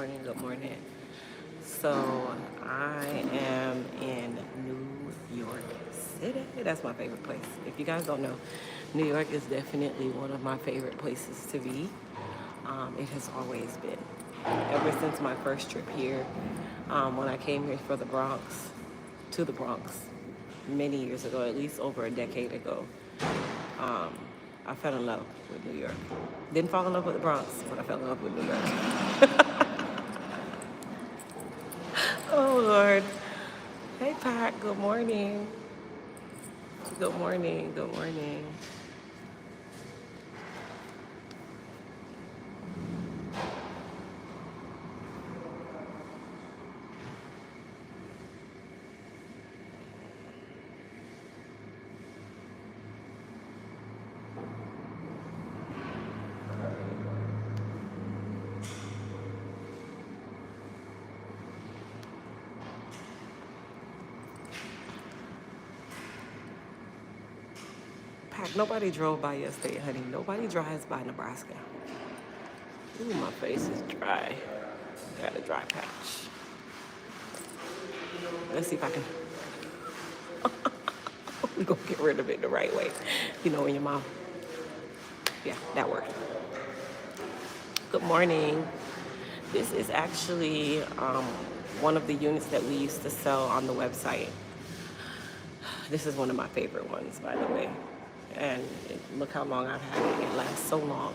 morning, good morning. So I am in New York City. That's my favorite place. If you guys don't know, New York is definitely one of my favorite places to be. It has always been. Ever since my first trip here, when I came here for the Bronx, to the Bronx, many years ago, at least over a decade ago, I fell in love with New York. Didn't fall in love with the Bronx, but I fell in love with New York. Oh, Lord. Hey, Pat. Good morning. Good morning. Good morning. Pat, nobody drove by yesterday, honey. Nobody drives by Nebraska. Ooh, my face is dry. Got a dry patch. Let's see if I can. We're going to get rid of it the right way. You know, in your mouth. Yeah, that worked. Good morning. This is actually one of the units that we used to sell on the website. This is one of my favorite ones, by the way. And look how long I've had it. It lasts so long.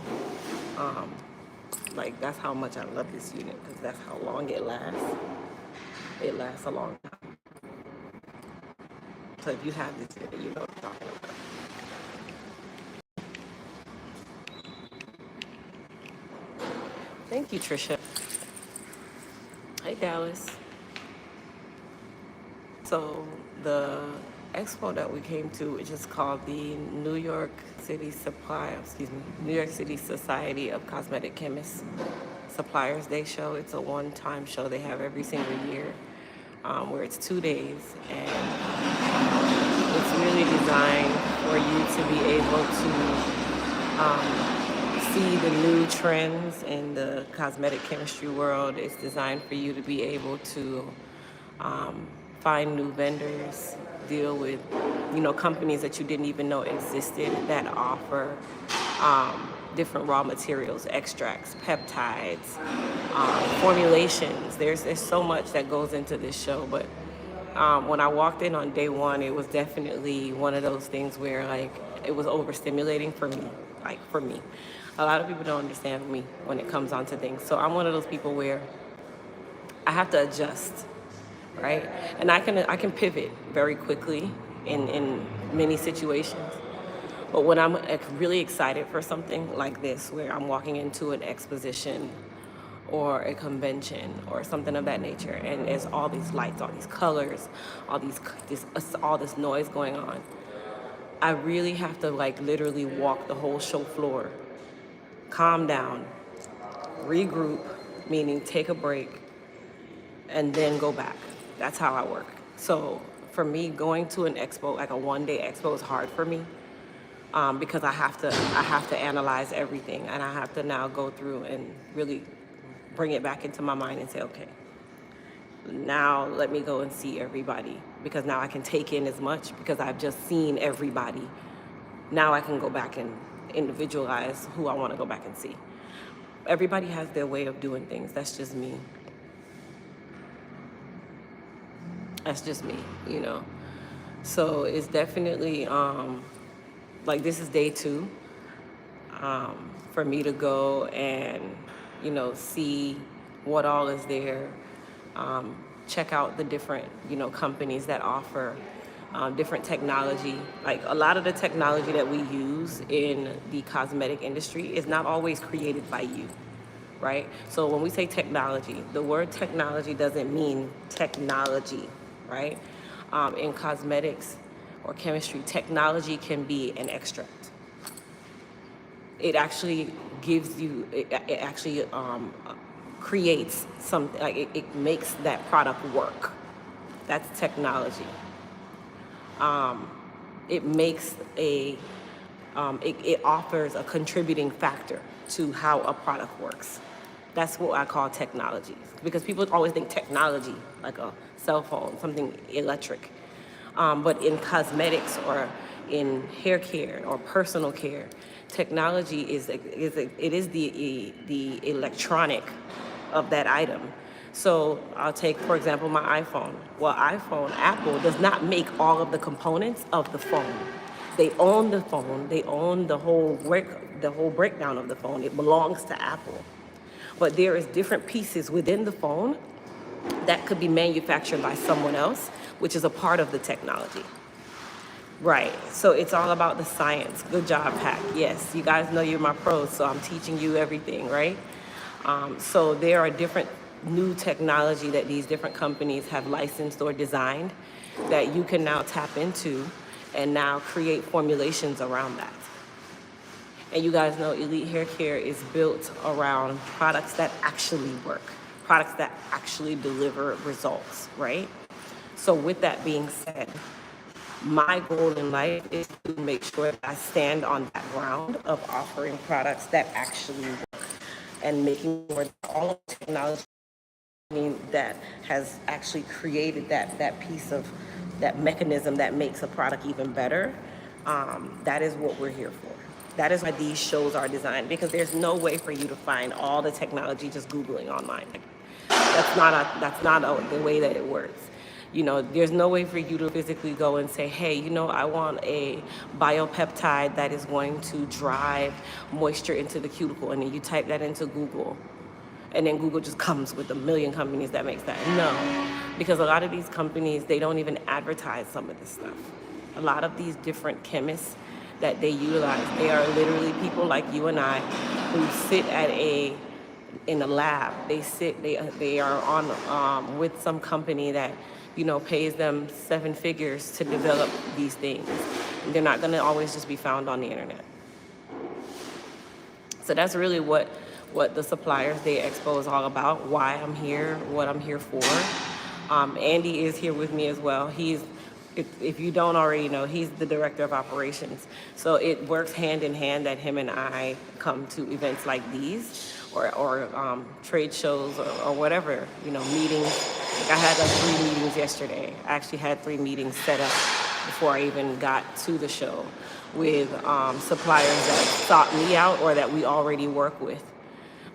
Like, that's how much I love this unit, because that's how long it lasts. It lasts a long time. So if you have this unit, you know what I'm talking about. Thank you, Trisha. Hey, Dallas. So the expo that we came to, which is called the New York City New York City Society of Cosmetic Chemists Suppliers Day show. It's a one-time show they have every single year, where it's 2 days, and it's really designed for you to be able to see the new trends in the cosmetic chemistry world. It's designed for you to be able to find new vendors, deal with, companies that you didn't even know existed that offer different raw materials, extracts, peptides, formulations. There's so much that goes into this show, but when I walked in on day one, it was definitely one of those things where, like, it was overstimulating for me. Like, for me, a lot of people don't understand me when it comes onto things. So I'm one of those people where I have to adjust, right? And I can pivot very quickly in many situations. But when I'm really excited for something like this, where I'm walking into an exposition or a convention or something of that nature, and there's all these lights, all these colors, all this noise going on, I really have to, like, literally walk the whole show floor, calm down, regroup, meaning take a break, and then go back. That's how I work. So for me, going to an expo, like a one-day expo, is hard for me, because I have to analyze everything, and I have to now go through and really bring it back into my mind and say, okay, now let me go and see everybody, because now I can take in as much, because I've just seen everybody. Now I can go back and individualize who I want to go back and see. Everybody has their way of doing things. That's just me. That's just me, So it's definitely, like, this is day 2, for me to go and, see what all is there, check out the different, companies that offer different technology. Like, a lot of the technology that we use in the cosmetic industry is not always created by you, right? So when we say technology, the word technology doesn't mean technology, right? In cosmetics or chemistry, technology can be an extract. It actually gives you, it actually creates something, like it makes that product work. That's technology. It makes it offers a contributing factor to how a product works. That's what I call technology, because people always think technology, like a cell phone, something electric. But in cosmetics or in hair care or personal care, technology is the electronic of that item. So I'll take, for example, my iPhone. Well, Apple does not make all of the components of the phone. They own the phone. They own the whole breakdown of the phone. It belongs to Apple. But there is different pieces within the phone that could be manufactured by someone else, which is a part of the technology. Right. So it's all about the science. Good job, Pack. Yes, you guys know you're my pros, so I'm teaching you everything, right? So there are different new technology that these different companies have licensed or designed that you can now tap into and now create formulations around that. And you guys know Elite Hair Care is built around products that actually work, products that actually deliver results, right? So with that being said, my goal in life is to make sure that I stand on that ground of offering products that actually work and making sure that all of the technology that has actually created that piece of that mechanism that makes a product even better, that is what we're here for. That is why these shows are designed, because there's no way for you to find all the technology just Googling online. That's not the way that it works. You know, there's no way for you to physically go and say, hey, you know, I want a biopeptide that is going to drive moisture into the cuticle, and then you type that into Google, and then Google just comes with a million companies that makes that. No, because a lot of these companies, they don't even advertise some of this stuff. A lot of these different chemists that they utilize, they are literally people like you and I who sit in a lab. They are on with some company that, you know, pays them 7 figures to develop these things. And they're not going to always just be found on the internet. So that's really what the Suppliers Day Expo is all about, why I'm here, what I'm here for. Andy is here with me as well. If you don't already know, he's the director of operations. So it works hand in hand that him and I come to events like these or trade shows or whatever, you know, meetings. Like I had 3 meetings yesterday. I actually had 3 meetings set up before I even got to the show with suppliers that sought me out or that we already work with.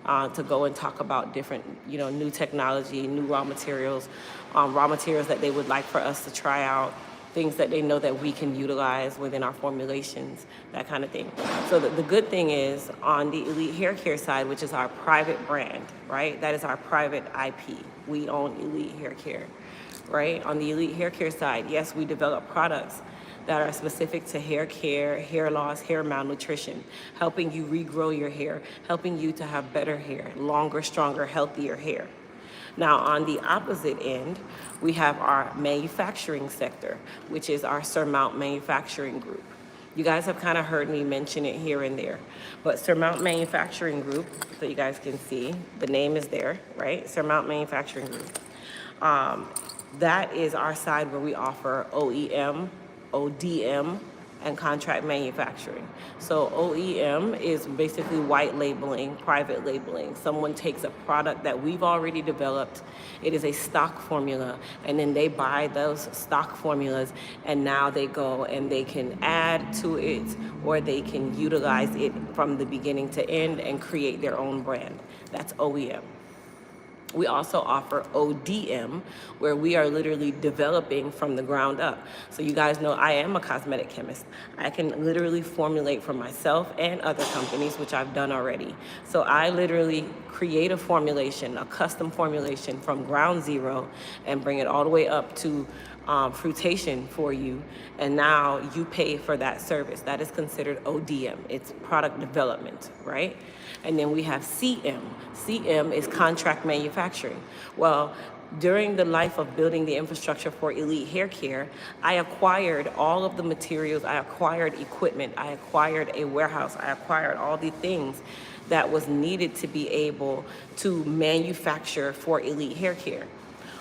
To go and talk about different, you know, new technology, new raw materials that they would like for us to try out, things that they know that we can utilize within our formulations, that kind of thing. So the good thing is on the Elite Hair Care side, which is our private brand, right? That is our private IP. We own Elite Hair Care, right? On the Elite Hair Care side, yes, we develop products that are specific to hair care, hair loss, hair malnutrition, helping you regrow your hair, helping you to have better hair, longer, stronger, healthier hair. Now, on the opposite end, we have our manufacturing sector, which is our Surmount Manufacturing Group. You guys have kind of heard me mention it here and there, but Surmount Manufacturing Group, so you guys can see, the name is there, right? Surmount Manufacturing Group. That is our side where we offer OEM, ODM, and contract manufacturing. So OEM is basically white labeling, private labeling. Someone takes a product that we've already developed. It is a stock formula, and then they buy those stock formulas, and now they go and they can add to it, or they can utilize it from the beginning to end and create their own brand. That's OEM. We also offer ODM, where we are literally developing from the ground up. So you guys know I am a cosmetic chemist. I can literally formulate for myself and other companies, which I've done already. So I literally create a formulation, a custom formulation from ground zero, and bring it all the way up to fruitation for you, and now you pay for that service. That is considered ODM. It's product development, right? And then we have CM. CM is contract manufacturing. Well, during the life of building the infrastructure for Elite Hair Care, I acquired all of the materials, I acquired equipment, I acquired a warehouse, I acquired all the things that was needed to be able to manufacture for Elite Hair Care.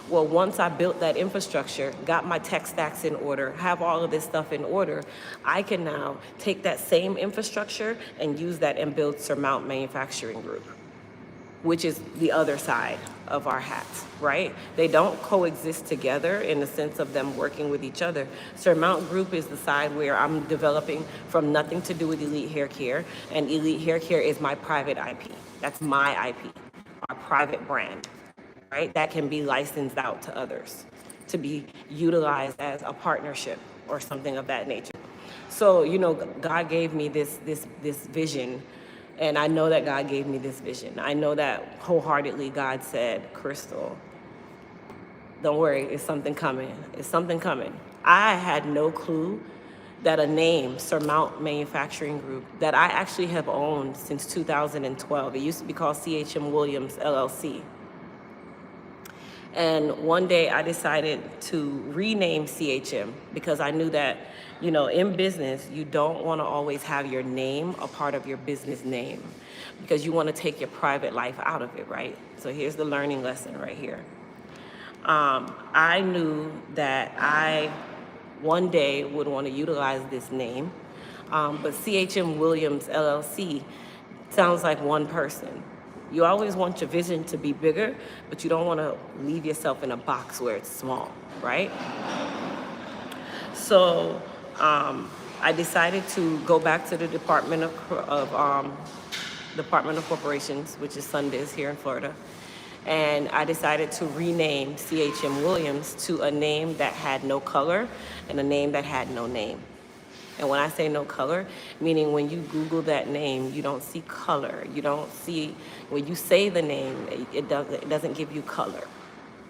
Well, once I built that infrastructure, got my tech stacks in order, have all of this stuff in order, I can now take that same infrastructure and use that and build Surmount Manufacturing Group. which is the other side of our hats, right? They don't coexist together in the sense of them working with each other. Surmount Group is the side where I'm developing from nothing to do with Elite Hair Care, and Elite Hair Care is my private IP. That's my IP, our private brand, right? That can be licensed out to others to be utilized as a partnership or something of that nature. So, God gave me this vision, and I know that God gave me this vision. I know that wholeheartedly God said, Crystal, don't worry, it's something coming. It's something coming. I had no clue that a name, Surmount Manufacturing Group, that I actually have owned since 2012. It used to be called CHM Williams LLC. And one day I decided to rename CHM because I knew that, in business, you don't want to always have your name a part of your business name because you want to take your private life out of it, right? So here's the learning lesson right here. I knew that I one day would want to utilize this name, but CHM Williams LLC sounds like one person. You always want your vision to be bigger, but you don't want to leave yourself in a box where it's small, right? So I decided to go back to the Department of Corporations, which is Sundays here in Florida, and I decided to rename CHM Williams to a name that had no color and a name that had no name. And when I say no color, meaning when you Google that name, you don't see color. You don't see, when you say the name, it doesn't give you color,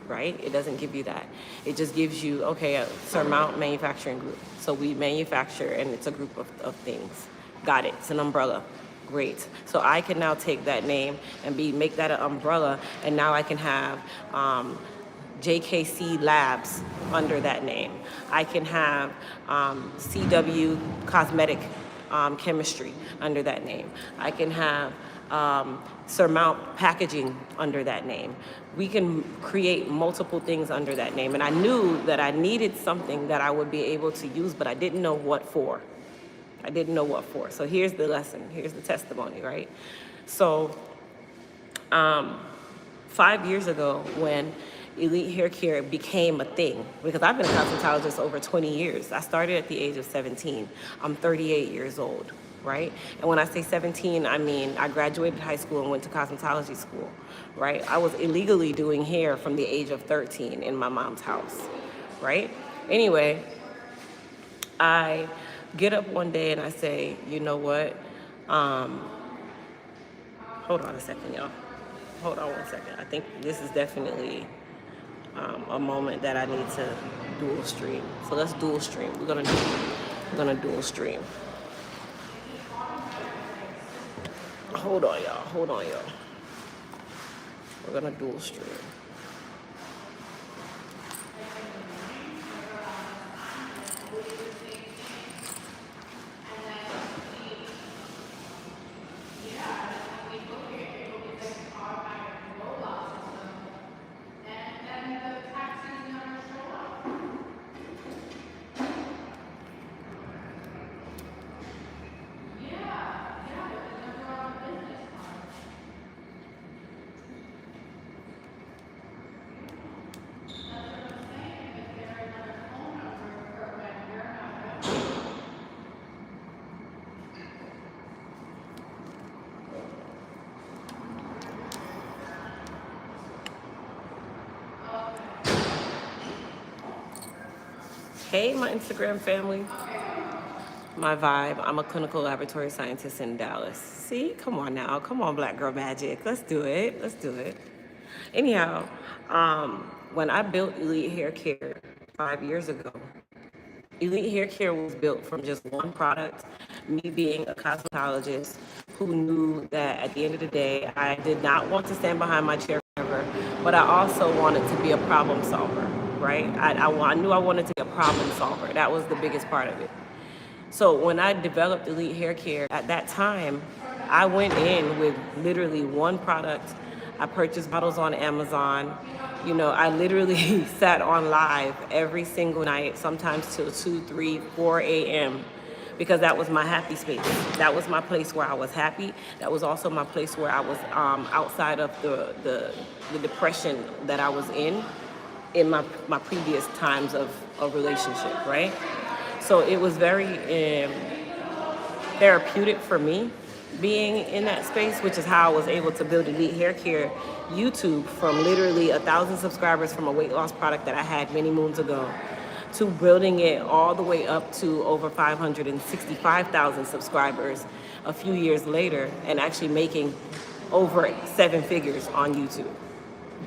right? It doesn't give you that. It just gives you, okay, a Surmount Manufacturing Group. So we manufacture, and it's a group of things. Got it, it's an umbrella. Great. So I can now take that name and make that an umbrella, and now I can have JKC Labs under that name. I can have CW Cosmetic Chemistry under that name. I can have Surmount Packaging under that name. We can create multiple things under that name. And I knew that I needed something that I would be able to use, but I didn't know what for. So here's the lesson. Here's the testimony, right? So 5 years ago, when Elite Hair Care became a thing, because I've been a cosmetologist over 20 years. I started at the age of 17. I'm 38 years old, right? And when I say 17, I mean I graduated high school and went to cosmetology school, right? I was illegally doing hair from the age of 13 in my mom's house, right? Anyway, I get up one day and I say, you know what? Hold on a second, y'all. Hold on one second. I think this is definitely a moment that I need to dual stream. So let's dual stream. We're gonna dual stream. Hold on, y'all. We're gonna dual stream. Hey, my Instagram family. My vibe. I'm a clinical laboratory scientist in Dallas. See? Come on now. Come on, Black Girl Magic. Let's do it. Anyhow, when I built Elite Hair Care 5 years ago, Elite Hair Care was built from just one product, me being a cosmetologist who knew that at the end of the day, I did not want to stand behind my chair forever, but I also wanted to be a problem solver, right? I knew I wanted to be a problem solver. That was the biggest part of it. So when I developed Elite Hair Care, at that time, I went in with literally one product. I purchased bottles on Amazon. I literally sat on live every single night, sometimes till 2, 3, 4 a.m. because that was my happy space. That was my place where I was happy. That was also my place where I was outside of the depression that I was in my previous times of a relationship, right? So it was very therapeutic for me being in that space, which is how I was able to build Elite Hair Care YouTube from literally 1,000 subscribers from a weight loss product that I had many moons ago to building it all the way up to over 565,000 subscribers a few years later, and actually making over 7 figures on YouTube.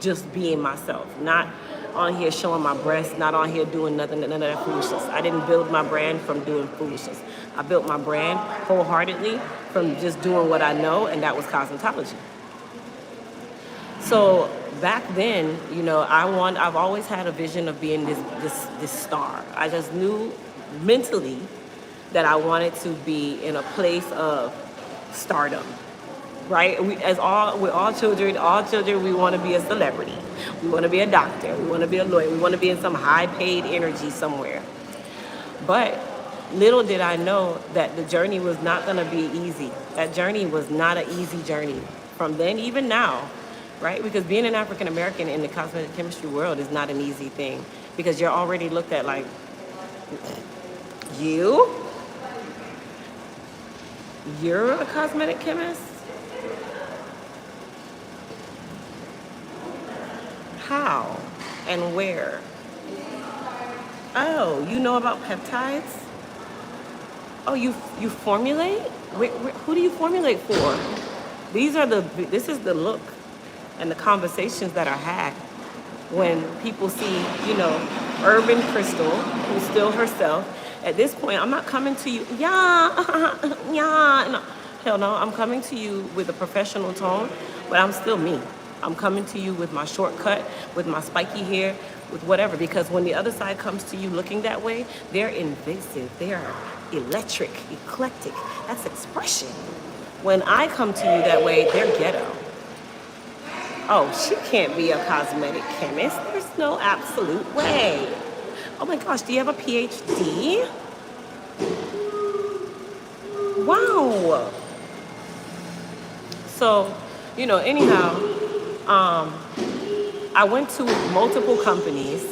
Just being myself, not on here showing my breasts, not on here doing nothing, none of that foolishness. I didn't build my brand from doing foolishness. I built my brand wholeheartedly from just doing what I know, and that was cosmetology. So back then, you know, I've always had a vision of being this star. I just knew mentally that I wanted to be in a place of stardom. Right? We're all children, we want to be a celebrity. We want to be a doctor. We want to be a lawyer. We want to be in some high-paid energy somewhere. But little did I know that the journey was not going to be easy. That journey was not an easy journey. From then, even now, right? Because being an African American in the cosmetic chemistry world is not an easy thing, because you're already looked at like, you're a cosmetic chemist? How and where? Oh, you know about peptides? Oh, you formulate? Who do you formulate for? This is the look and the conversations that are had when people see, you know, Urban Crystal, who's still herself. At this point, I'm not coming to you, yeah, no. Hell no, I'm coming to you with a professional tone, but I'm still me. I'm coming to you with my shortcut, with my spiky hair, with whatever. Because when the other side comes to you looking that way, they're invasive, they are electric, eclectic. That's expression. When I come to you that way, they're ghetto. Oh, she can't be a cosmetic chemist. There's no absolute way. Oh my gosh, do you have a PhD? Wow. So, you know, anyhow, I went to multiple companies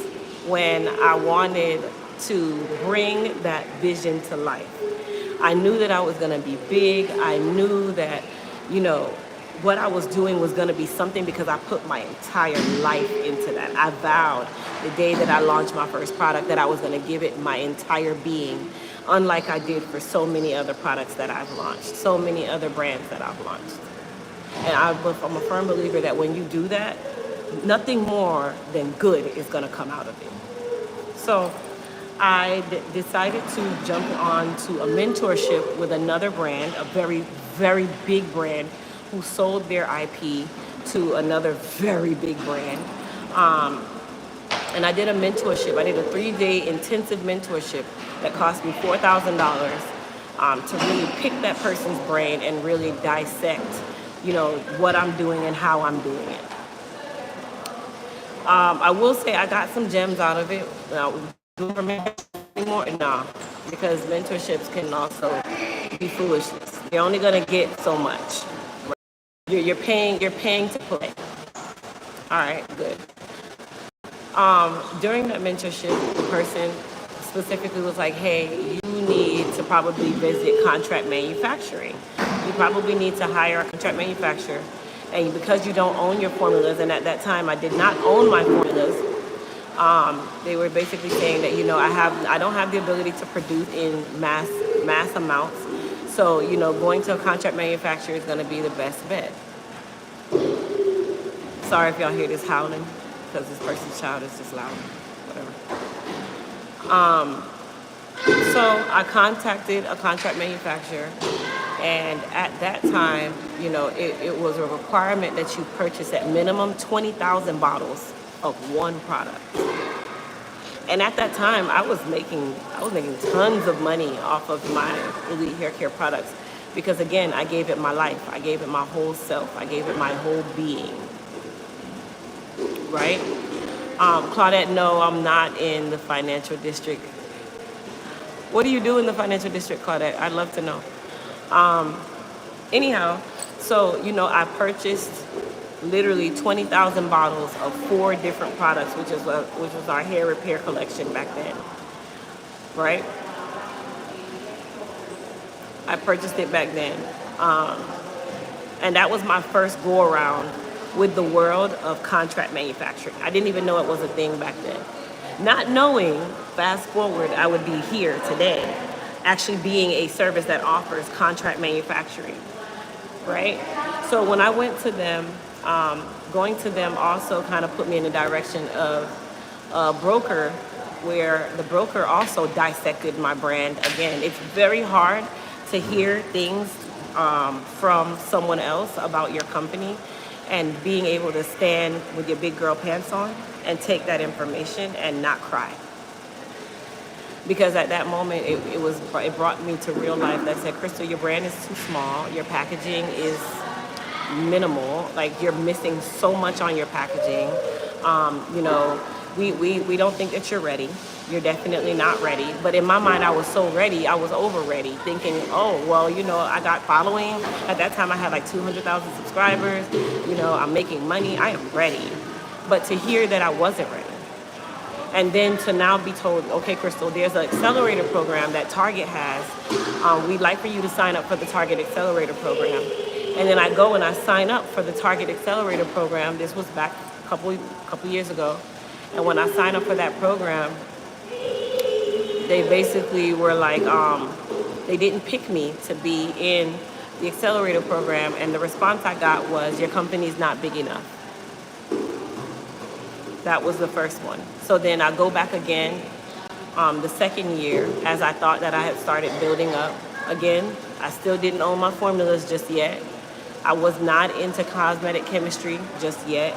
when I wanted to bring that vision to life. I knew that I was going to be big. I knew that, you know, what I was doing was going to be something because I put my entire life into that. I vowed the day that I launched my first product that I was going to give it my entire being, unlike I did for so many other products that I've launched, so many other brands that I've launched. And I'm a firm believer that when you do that, nothing more than good is going to come out of it. So I decided to jump on to a mentorship with another brand, a very, very big brand, who sold their IP to another very big brand. And I did a mentorship. I did a 3-day intensive mentorship that cost me $4,000 to really pick that person's brain and really dissect, you know, what I'm doing and how I'm doing it. I will say I got some gems out of it. Do it for me anymore? No, because mentorships can also be foolishness. You're only gonna get so much. You're paying to play. All right, good. During that mentorship, the person specifically was like, hey, you need to probably visit contract manufacturing. You probably need to hire a contract manufacturer. And because you don't own your formulas, and at that time I did not own my formulas, they were basically saying that, you know, I don't have the ability to produce in mass amounts. So, you know, going to a contract manufacturer is going to be the best bet. Sorry if y'all hear this howling, because this person's child is just loud. Whatever. So I contacted a contract manufacturer, and at that time, you know, it was a requirement that you purchase at minimum 20,000 bottles of one product. And at that time, I was making tons of money off of my Elite Hair Care products, because again, I gave it my life, I gave it my whole self, I gave it my whole being. Right? Claudette, no, I'm not in the financial district. What do you do in the financial district, Claudette? I'd love to know. Anyhow, so, I purchased literally 20,000 bottles of 4 different products, which was our hair repair collection back then, right? I purchased it back then. And that was my first go around with the world of contract manufacturing. I didn't even know it was a thing back then. Not knowing, fast forward, I would be here today, actually being a service that offers contract manufacturing, right? So when I went to them, going to them also kind of put me in the direction of a broker, where the broker also dissected my brand. Again, it's very hard to hear things from someone else about your company, and being able to stand with your big girl pants on and take that information and not cry. Because at that moment, it brought me to real life that said, Crystal, your brand is too small. Your packaging is minimal. Like, you're missing so much on your packaging. We don't think that you're ready. You're definitely not ready. But in my mind, I was so ready. I was over ready, thinking, oh, well, I got following. At that time, I had like 200,000 subscribers. I'm making money. I am ready. But to hear that I wasn't ready. And then to now be told, okay, Crystal, there's an accelerator program that Target has. We'd like for you to sign up for the Target Accelerator Program. And then I go and I sign up for the Target Accelerator Program. This was back a couple years ago. And when I signed up for that program, they basically were like, they didn't pick me to be in the accelerator program. And the response I got was, your company's not big enough. That was the first one. So then I go back again the second year, as I thought that I had started building up. Again, I still didn't own my formulas just yet. I was not into cosmetic chemistry just yet.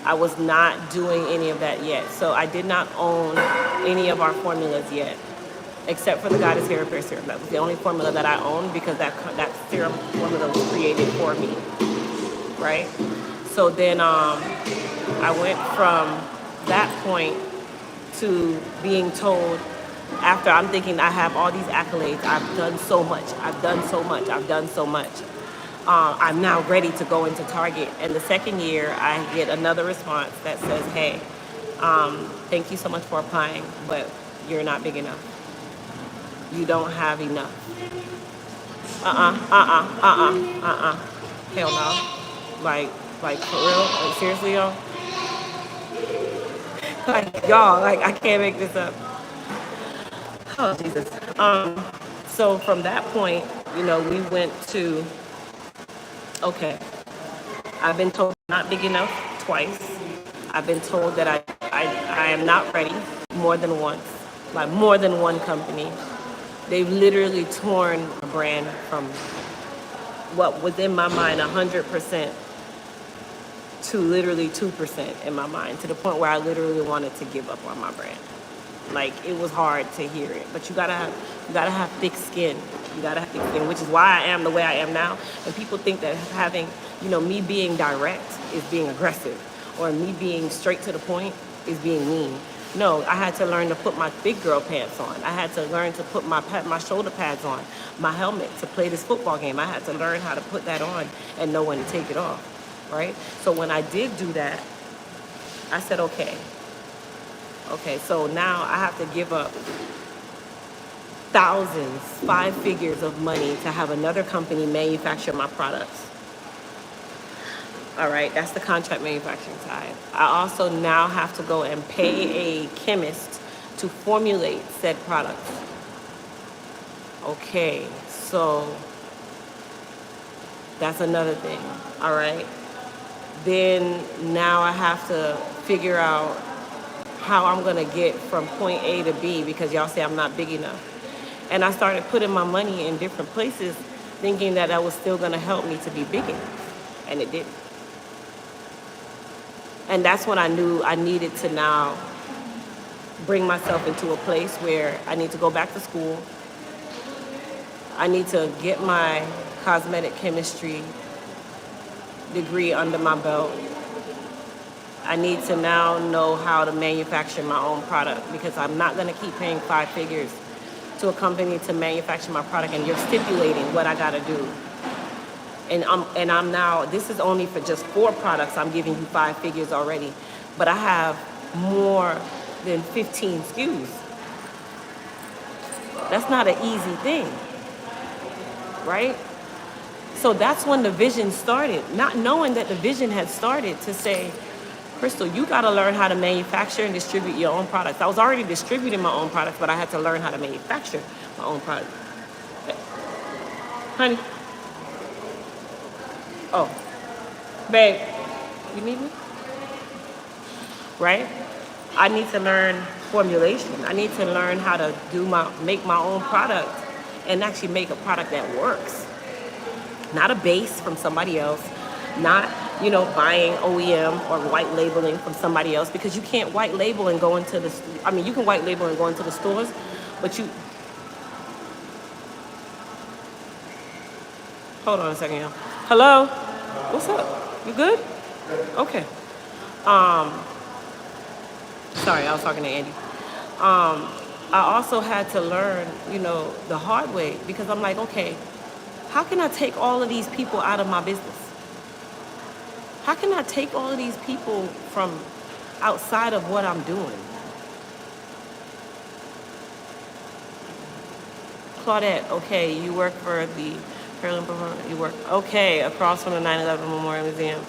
I was not doing any of that yet. So I did not own any of our formulas yet, except for the Goddess Hair Repair Serum. That was the only formula that I owned, because that serum formula was created for me, right? So then I went from that point to being told, after I'm thinking I have all these accolades, I've done so much, I'm now ready to go into Target. And the second year, I get another response that says, hey, thank you so much for applying, but you're not big enough. You don't have enough. Hell no. Like for real? Like, seriously, y'all? Like, y'all, like, I can't make this up. Oh, Jesus. So from that point, we went to, okay, I've been told I'm not big enough twice. I've been told that I am not ready more than once, by more than one company. They've literally torn a brand from what was in my mind 100% to literally 2% in my mind, to the point where I literally wanted to give up on my brand. Like, it was hard to hear it, but you gotta have thick skin. You gotta have thick skin, which is why I am the way I am now. And people think that having, me being direct is being aggressive, or me being straight to the point is being mean. No, I had to learn to put my big girl pants on. I had to learn to put my shoulder pads on, my helmet to play this football game. I had to learn how to put that on and know when to take it off, right? So when I did do that, I said, okay, so now I have to give up thousands, 5 figures of money to have another company manufacture my products. All right, that's the contract manufacturing side. I also now have to go and pay a chemist to formulate said products. Okay, so that's another thing, all right? Then now I have to figure out how I'm gonna get from point A to B, because y'all say I'm not big enough. And I started putting my money in different places, thinking that was still gonna help me to be big enough, and it didn't. And that's when I knew I needed to now bring myself into a place where I need to go back to school. I need to get my cosmetic chemistry degree under my belt. I need to now know how to manufacture my own product, because I'm not going to keep paying 5 figures to a company to manufacture my product, and you're stipulating what I gotta do. And I'm now, this is only for just 4 products. I'm giving you 5 figures already, but I have more than 15 SKUs. That's not an easy thing, right? So that's when the vision started, not knowing that the vision had started to say, Crystal, you got to learn how to manufacture and distribute your own products. I was already distributing my own products, but I had to learn how to manufacture my own products. Honey. Oh, babe, you need me? Right? I need to learn formulation. I need to learn how to make my own product and actually make a product that works. Not a base from somebody else, not, buying OEM or white labeling from somebody else, because you can't white label and go into you can white label and go into the stores, but hold on a second, y'all. Hello? What's up? You good? Okay. Sorry, I was talking to Andy. I also had to learn, the hard way, because I'm like, okay, how can I take all of these people out of my business? How can I take all of these people from outside of what I'm doing? Claudette, okay, you work for the across from the 9/11 Memorial Museum.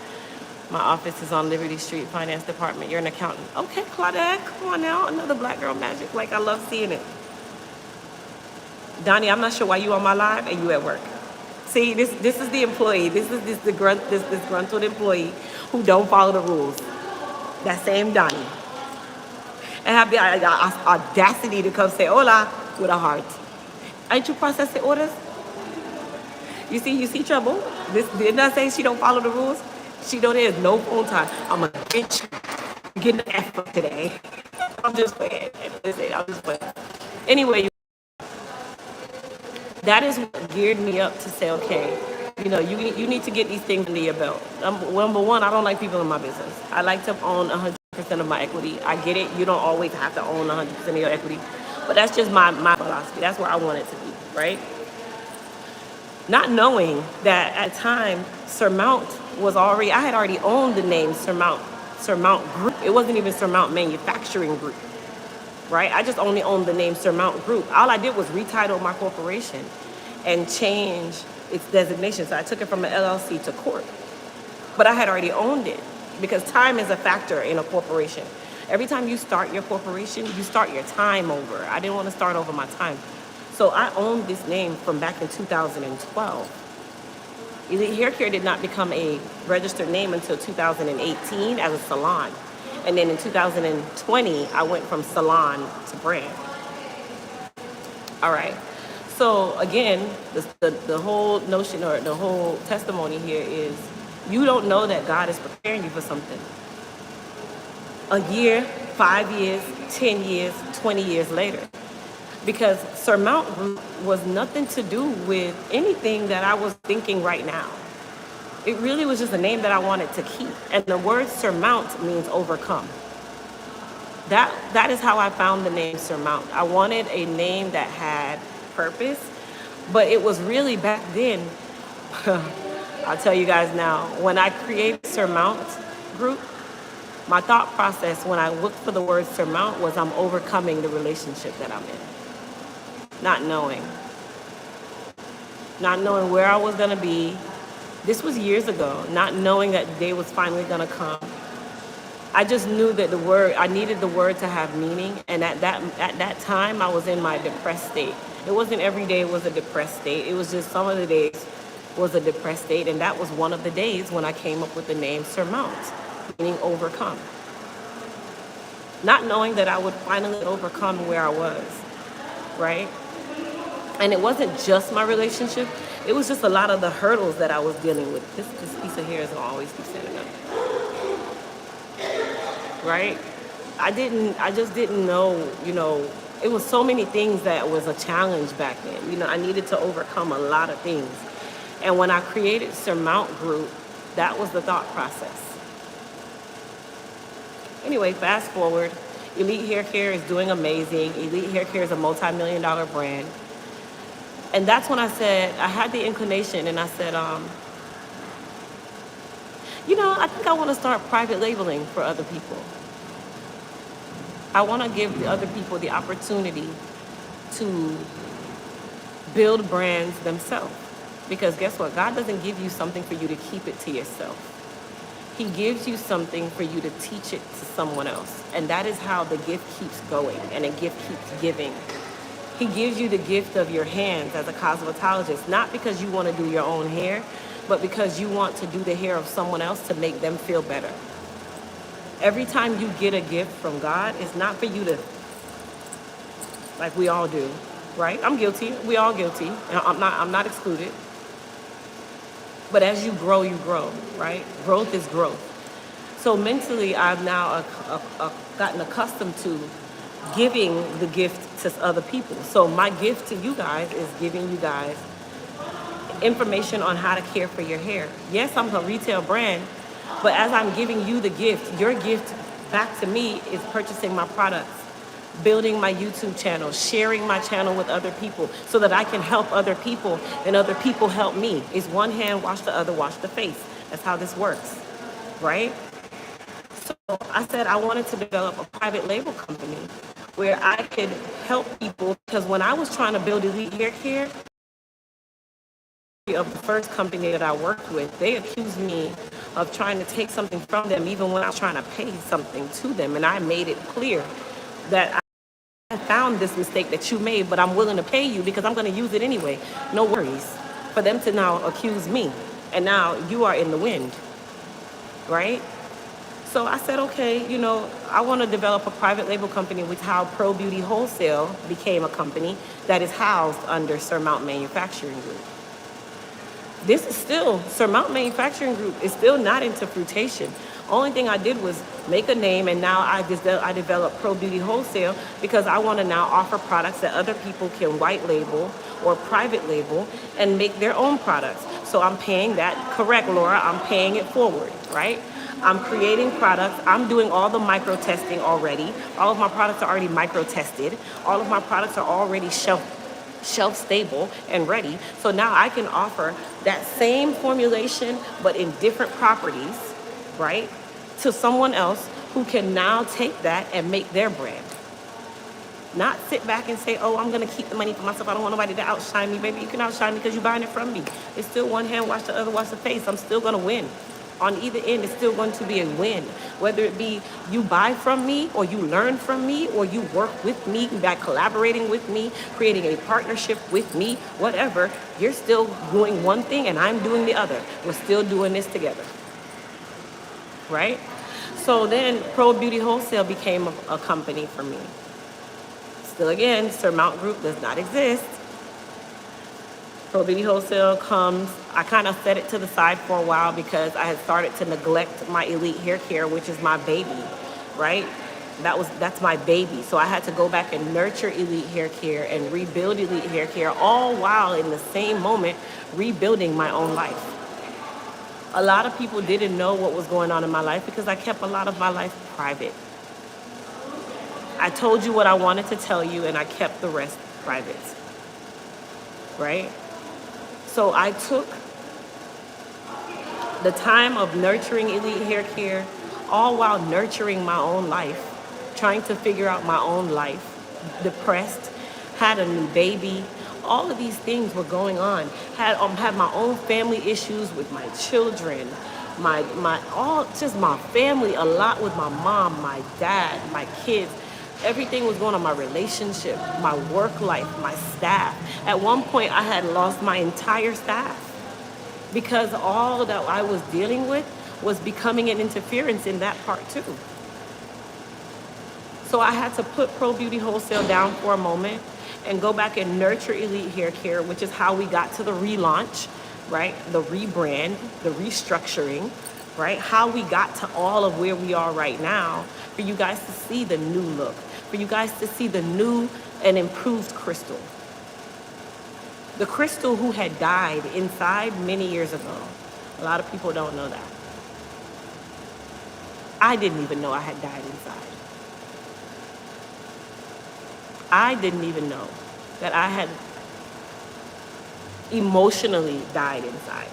My office is on Liberty Street, Finance Department. You're an accountant. Okay, Claudette, come on now. Another Black girl magic. Like, I love seeing it. Donnie, I'm not sure why you on my live and you at work. See, this is the employee. This disgruntled employee who don't follow the rules. That same Donnie. And have the audacity to come say hola with a heart. Ain't you processing orders? You see trouble? Didn't I say she don't follow the rules? She know there's no phone time. I'm going to get you getting the F up today. I'm just playing. Anyway, that is what geared me up to say, okay, you need to get these things under your belt. Number one, I don't like people in my business. I like to own 100% of my equity. I get it. You don't always have to own 100% of your equity. But that's just my philosophy. That's where I want it to be, right? Not knowing that at time, Surmount I had already owned the name Surmount Group. It wasn't even Surmount Manufacturing Group, right? I just only owned the name Surmount Group. All I did was retitle my corporation and change its designation. So I took it from an LLC to Corp. But I had already owned it, because time is a factor in a corporation. Every time you start your corporation, you start your time over. I didn't want to start over my time. So I owned this name from back in 2012. Elite Hair Care did not become a registered name until 2018 as a salon. And then in 2020, I went from salon to brand. All right. So again, the whole notion or the whole testimony here is you don't know that God is preparing you for something. A year, 5 years, 10 years, 20 years later. Because Surmount Group was nothing to do with anything that I was thinking right now. It really was just a name that I wanted to keep. And the word surmount means overcome. That is how I found the name Surmount. I wanted a name that had purpose, but it was really back then, I'll tell you guys now, when I created Surmount Group, my thought process when I looked for the word surmount was I'm overcoming the relationship that I'm in. Not knowing where I was going to be. This was years ago, not knowing that the day was finally going to come. I just knew that I needed the word to have meaning. And at that time, I was in my depressed state. It wasn't every day was a depressed state. It was just some of the days was a depressed state. And that was one of the days when I came up with the name Surmount, meaning overcome. Not knowing that I would finally overcome where I was, right? And it wasn't just my relationship. It was just a lot of the hurdles that I was dealing with. This piece of hair is gonna always keep standing up. Right? I just didn't know, it was so many things that was a challenge back then. I needed to overcome a lot of things. And when I created Surmount Group, that was the thought process. Anyway, fast forward. Elite Hair Care is doing amazing. Elite Hair Care is a multi-million-dollar brand. And that's when I said, I had the inclination and I said, I think I want to start private labeling for other people. I want to give the other people the opportunity to build brands themselves. Because guess what? God doesn't give you something for you to keep it to yourself. He gives you something for you to teach it to someone else. And that is how the gift keeps going and a gift keeps giving. He gives you the gift of your hands as a cosmetologist, not because you want to do your own hair, but because you want to do the hair of someone else to make them feel better. Every time you get a gift from God, it's not for you to, like we all do, right? I'm guilty. We all guilty. And I'm not excluded. But as you grow, right? Growth is growth. So mentally, I've now gotten accustomed to giving the gift to other people. So my gift to you guys is giving you guys information on how to care for your hair. Yes, I'm a retail brand, but as I'm giving you the gift, your gift back to me is purchasing my products, building my YouTube channel, sharing my channel with other people so that I can help other people and other people help me. It's one hand wash the other, wash the face. That's how this works, right? So I said I wanted to develop a private label company where I could help people, because when I was trying to build Elite Hair Care, of the first company that I worked with, they accused me of trying to take something from them even when I was trying to pay something to them. And I made it clear that I found this mistake that you made, but I'm willing to pay you because I'm going to use it anyway. No worries. For them to now accuse me, and now you are in the wind, right? So I said, okay, I want to develop a private label company, with how Pro Beauty Wholesale became a company that is housed under Surmount Manufacturing Group. This is still, Surmount Manufacturing Group is still not into fruitation. Only thing I did was make a name, and now I developed Pro Beauty Wholesale because I want to now offer products that other people can white label or private label and make their own products. So I'm paying that, correct, Laura, I'm paying it forward, right? I'm creating products. I'm doing all the micro testing already. All of my products are already micro tested. All of my products are already shelf stable and ready. So now I can offer that same formulation, but in different properties, right, to someone else who can now take that and make their brand. Not sit back and say, oh, I'm going to keep the money for myself. I don't want nobody to outshine me. Baby, you can outshine me because you're buying it from me. It's still one hand wash the other, wash the face. I'm still going to win. On either end, it's still going to be a win. Whether it be you buy from me, or you learn from me, or you work with me by collaborating with me, creating a partnership with me, whatever, you're still doing one thing and I'm doing the other. We're still doing this together, right? So then Pro Beauty Wholesale became a company for me. Still again, Surmount Group does not exist. Pro Beauty Wholesale comes, I kind of set it to the side for a while because I had started to neglect my Elite Hair Care, which is my baby, right? That's my baby. So I had to go back and nurture Elite Hair Care and rebuild Elite Hair Care, all while in the same moment rebuilding my own life. A lot of people didn't know what was going on in my life because I kept a lot of my life private. I told you what I wanted to tell you and I kept the rest private, right? So I took the time of nurturing Elite Hair Care, all while nurturing my own life, trying to figure out my own life, depressed, had a new baby. All of these things were going on. Had my own family issues with my children, my family, a lot with my mom, my dad, my kids. Everything was going on, my relationship, my work life, my staff. At one point, I had lost my entire staff because all that I was dealing with was becoming an interference in that part too. So I had to put Pro Beauty Wholesale down for a moment and go back and nurture Elite Hair Care, which is how we got to the relaunch, right? The rebrand, the restructuring, right? How we got to all of where we are right now, for you guys to see the new look, for you guys to see the new and improved Crystal. The Crystal who had died inside many years ago. A lot of people don't know that. I didn't even know I had died inside. I didn't even know that I had emotionally died inside.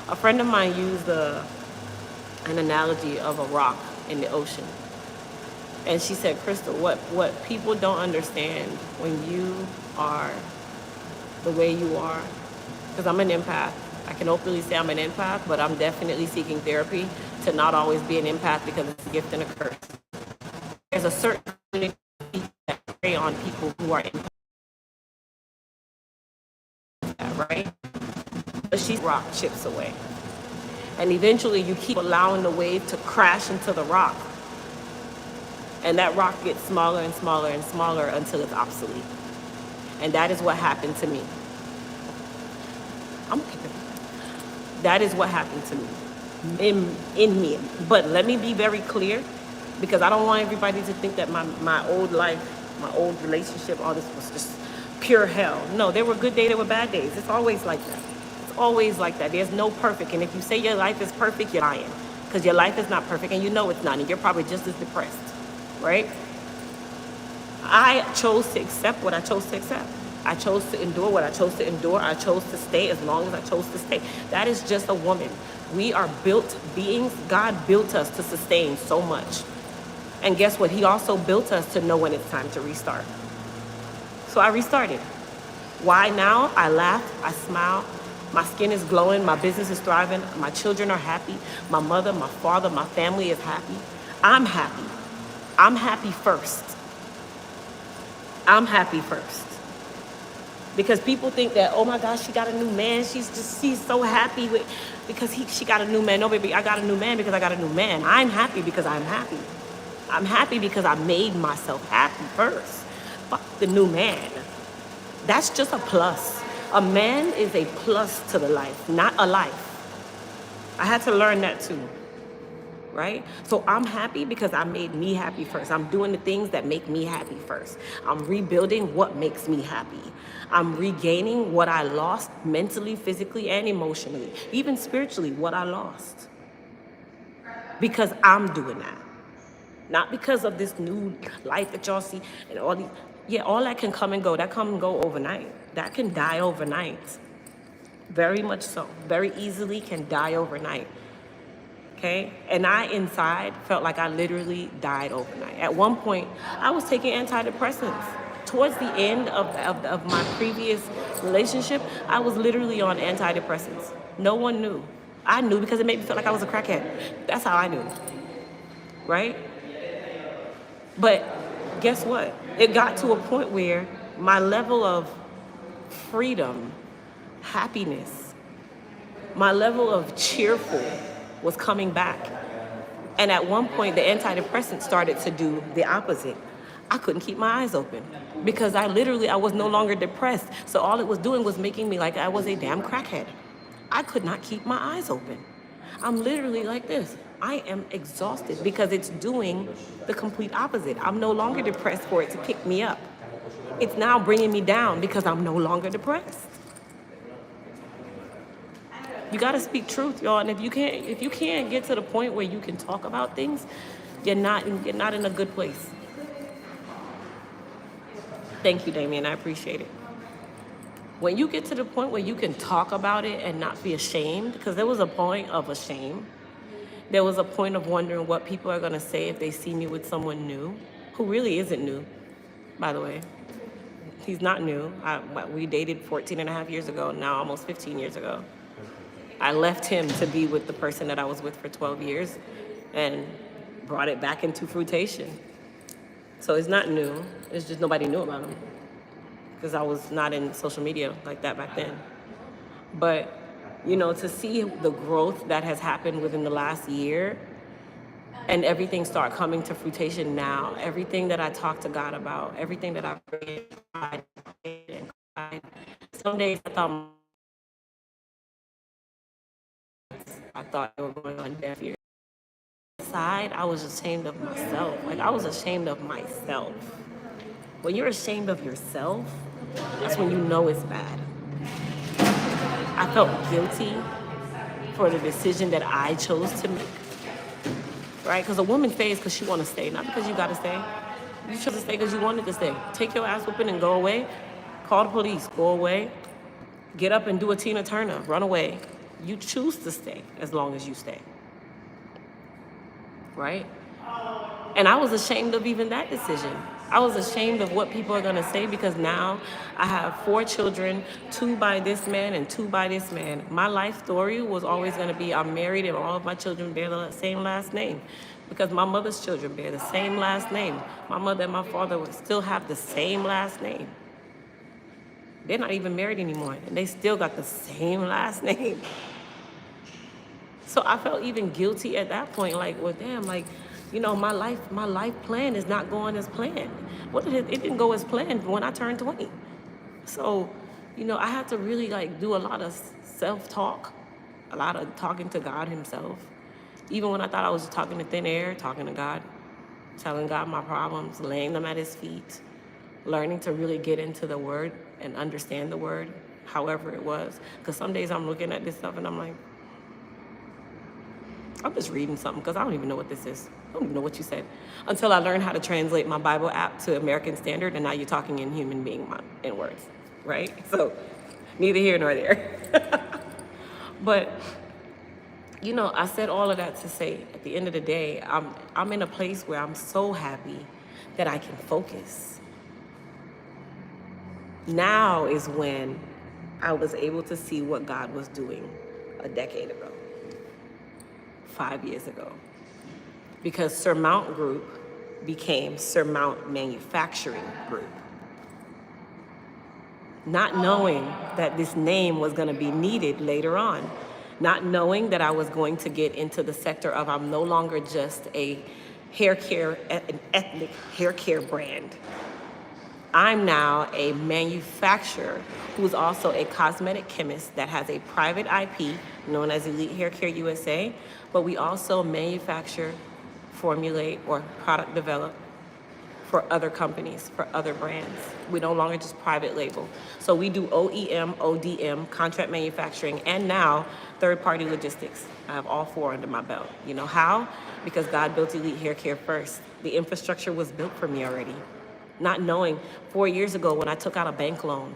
A friend of mine used an analogy of a rock in the ocean. And she said, Crystal, what people don't understand when you are the way you are, because I'm an empath. I can openly say I'm an empath, but I'm definitely seeking therapy to not always be an empath because it's a gift and a curse. There's a certain community that prey on people who are empaths, right? But she's rock chips away. And eventually you keep allowing the wave to crash into the rock. And that rock gets smaller and smaller and smaller until it's obsolete. And that is what happened to me. That is what happened to me, in me. But let me be very clear, because I don't want everybody to think that my old life, my old relationship, all this was just pure hell. No, there were good days, there were bad days. It's always like that. It's always like that. There's no perfect. And if you say your life is perfect, you're lying. Because your life is not perfect, and you know it's not, and you're probably just as depressed, right? I chose to accept what I chose to accept. I chose to endure what I chose to endure. I chose to stay as long as I chose to stay. That is just a woman. We are built beings. God built us to sustain so much. And guess what? He also built us to know when it's time to restart. So I restarted. Why now? I laugh, I smile. My skin is glowing. My business is thriving. My children are happy. My mother, my father, my family is happy. I'm happy. I'm happy first. I'm happy first. Because people think that, oh my gosh, she got a new man. She's so happy because she got a new man. No, baby, I got a new man because I got a new man. I'm happy because I'm happy. I'm happy because I made myself happy first. Fuck the new man. That's just a plus. A man is a plus to the life, not a life. I had to learn that too. Right? So I'm happy because I made me happy first. I'm doing the things that make me happy first. I'm rebuilding what makes me happy. I'm regaining what I lost mentally, physically, and emotionally, even spiritually, what I lost. Because I'm doing that. Not because of this new life that y'all see and all these. Yeah, all that can come and go. That come and go overnight. That can die overnight. Very much so. Very easily can die overnight. Okay? And I inside felt like I literally died overnight. At one point, I was taking antidepressants. Towards the end of my previous relationship, I was literally on antidepressants. No one knew. I knew because it made me feel like I was a crackhead. That's how I knew. Right? But guess what? It got to a point where my level of freedom, happiness, my level of cheerful was coming back. And at one point, the antidepressant started to do the opposite. I couldn't keep my eyes open because I was no longer depressed. So all it was doing was making me like I was a damn crackhead. I could not keep my eyes open. I'm literally like this. I am exhausted because it's doing the complete opposite. I'm no longer depressed for it to pick me up. It's now bringing me down because I'm no longer depressed. You gotta speak truth, y'all. And if you can't get to the point where you can talk about things, you're not in a good place. Thank you, Damien. I appreciate it. When you get to the point where you can talk about it and not be ashamed, because there was a point of shame. There was a point of wondering what people are gonna say if they see me with someone new, who really isn't new, by the way. He's not new. We dated 14 and a half years ago, now almost 15 years ago. I left him to be with the person that I was with for 12 years and brought it back into fruition. So it's not new. It's just nobody knew about him because I was not in social media like that back then. But, to see the growth that has happened within the last year and everything start coming to fruition now, everything that I talked to God about, everything that I prayed and cried. Some days I thought they were going on deaf ears. Inside, I was ashamed of myself. Like, I was ashamed of myself. When you're ashamed of yourself, that's when you know it's bad. I felt guilty for the decision that I chose to make. Right? Because a woman stays because she want to stay, not because you got to stay. You chose to stay because you wanted to stay. Take your ass whooping and go away. Call the police. Go away. Get up and do a Tina Turner. Run away. You choose to stay as long as you stay. Right? And I was ashamed of even that decision. I was ashamed of what people are going to say because now I have 4 children, 2 by this man and 2 by this man. My life story was always going to be I'm married and all of my children bear the same last name because my mother's children bear the same last name. My mother and my father would still have the same last name. They're not even married anymore and they still got the same last name. So I felt even guilty at that point, like, well, damn, like, you know, my life plan is not going as planned. It didn't go as planned when I turned 20. So, you know, I had to really like do a lot of self-talk, a lot of talking to God himself. Even when I thought I was just talking to thin air, talking to God, telling God my problems, laying them at his feet, learning to really get into the word and understand the word, however it was. Because some days I'm looking at this stuff and I'm like, I'm just reading something because I don't even know what this is. I don't even know what you said. Until I learned how to translate my Bible app to American Standard, and now you're talking in human being in words, right? So, neither here nor there. But, you know, I said all of that to say, at the end of the day, I'm in a place where I'm so happy that I can focus. Now is when I was able to see what God was doing a decade ago. 5 years ago, because Surmount Group became Surmount Manufacturing Group. Not knowing that this name was going to be needed later on, not knowing that I was going to get into the sector of I'm no longer just an ethnic hair care brand. I'm now a manufacturer who's also a cosmetic chemist that has a private IP known as Elite Hair Care USA, but we also manufacture, formulate, or product develop for other companies, for other brands. We no longer just private label. So we do OEM, ODM, contract manufacturing, and now third-party logistics. I have all 4 under my belt. You know how? Because God built Elite Hair Care first. The infrastructure was built for me already. Not knowing 4 years ago when I took out a bank loan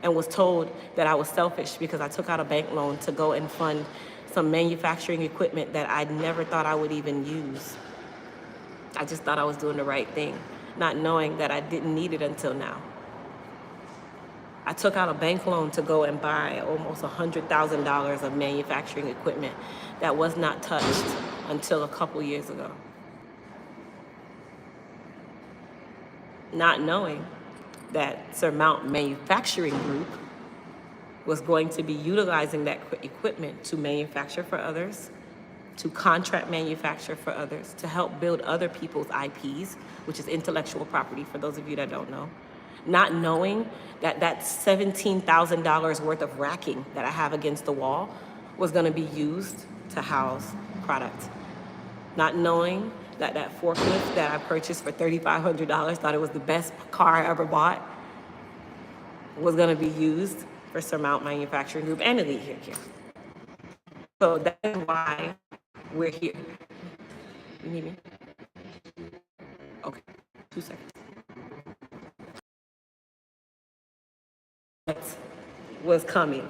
and was told that I was selfish because I took out a bank loan to go and fund some manufacturing equipment that I never thought I would even use. I just thought I was doing the right thing, not knowing that I didn't need it until now. I took out a bank loan to go and buy almost $100,000 of manufacturing equipment that was not touched until a couple years ago. Not knowing that Surmount Manufacturing Group was going to be utilizing that equipment to manufacture for others, to contract manufacture for others, to help build other people's IPs, which is intellectual property for those of you that don't know. Not knowing that that $17,000 worth of racking that I have against the wall was going to be used to house product. Not knowing that that forklift that I purchased for $3,500, thought it was the best car I ever bought, was going to be used for Surmount Manufacturing Group and Elite Hair Care. So that is why we're here. You need me? Okay, 2 seconds. What was coming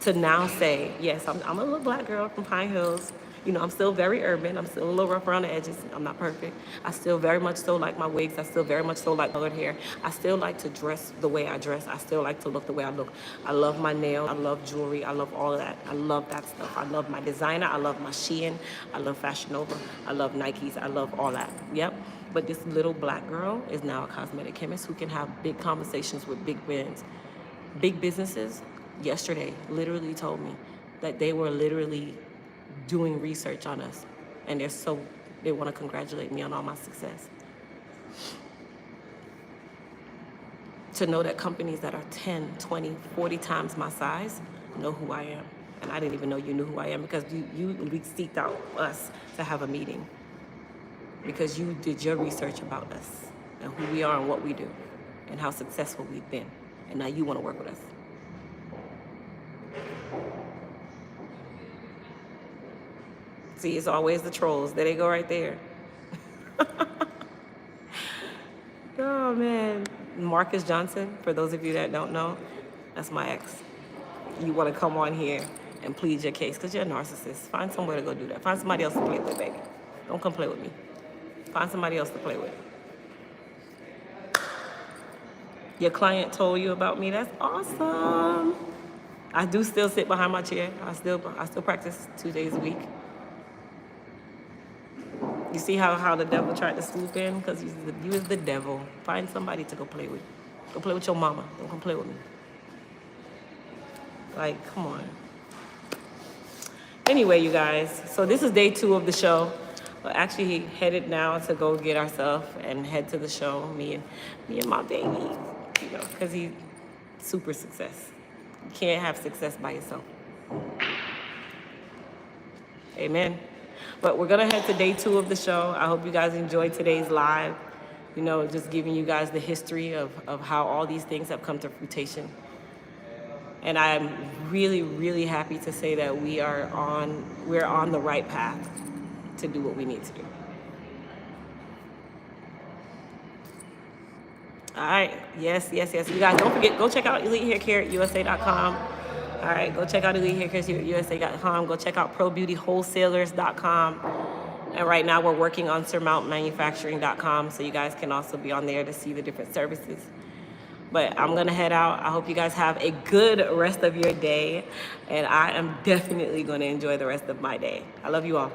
to now say, yes, I'm a little black girl from Pine Hills. You know, I'm still very urban. I'm still a little rough around the edges. I'm not perfect. I still very much so like my wigs. I still very much so like colored hair. I still like to dress the way I dress. I still like to look the way I look. I love my nails. I love jewelry. I love all of that. I love that stuff. I love my designer. I love my Shein. I love Fashion Nova. I love Nikes. I love all that. Yep. But this little black girl is now a cosmetic chemist who can have big conversations with big brands. Big businesses yesterday literally told me that they were literally doing research on us, and they want to congratulate me on all my success. To know that companies that are 10, 20, 40 times my size know who I am. And I didn't even know you knew who I am because you seeked out us to have a meeting because you did your research about us and who we are and what we do and how successful we've been. And now you want to work with us. See, it's always the trolls. There they go right there. Oh man, Marcus Johnson. For those of you that don't know, that's my ex. You want to come on here and plead your case because you're a narcissist. Find somewhere to go do that. Find somebody else to play with, baby. Don't come play with me. Find somebody else to play with. Your client told you about me. That's awesome. I do still sit behind my chair. I still practice 2 days a week. You see how the devil tried to swoop in? Because you is the devil. Find somebody to go play with. Go play with your mama. Don't come play with me. Like, come on. Anyway, you guys, so this is day 2 of the show. We're actually headed now to go get ourselves and head to the show. Me and my baby, you know, because he's super success. You can't have success by yourself. Amen. But we're gonna head to day 2 of the show. I hope you guys enjoyed today's live. You know, just giving you guys the history of how all these things have come to fruition. And I'm really, really happy to say that we're on the right path to do what we need to do. All right, yes. You guys, don't forget, go check out EliteHairCareUSA.com. All right, go check out EliteHairCareUSA.com. Go check out ProBeautyWholesalers.com. And right now we're working on SurmountManufacturing.com, so you guys can also be on there to see the different services. But I'm gonna head out. I hope you guys have a good rest of your day, and I am definitely gonna enjoy the rest of my day. I love you all.